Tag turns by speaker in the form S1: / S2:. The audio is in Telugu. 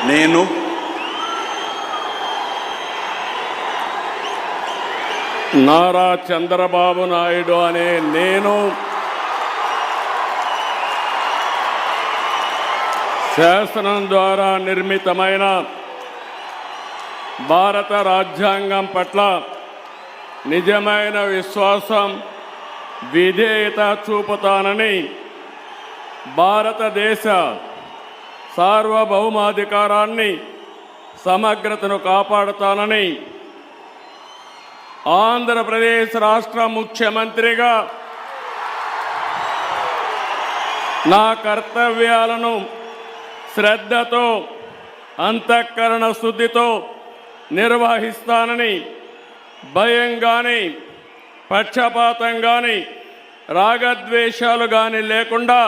S1: నేను
S2: నారా చంద్రబాబు నాయుడు అనే నేను శాసనం ద్వారా నిర్మితమైన భారత రాజ్యాంగం పట్ల నిజమైన విశ్వాసం, విధేయత చూపుతానని, భారతదేశ సార్వభౌమాధికారాన్ని, సమగ్రతను కాపాడుతానని ఆంధ్రప్రదేశ్ రాష్ట్ర ముఖ్యమంత్రిగా నా కర్తవ్యాలను శ్రద్ధతో, అంతఃకరణ శుద్ధితో నిర్వహిస్తానని, భయం కానీ, పక్షపాతం కానీ, రాగద్వేషాలు కానీ లేకుండా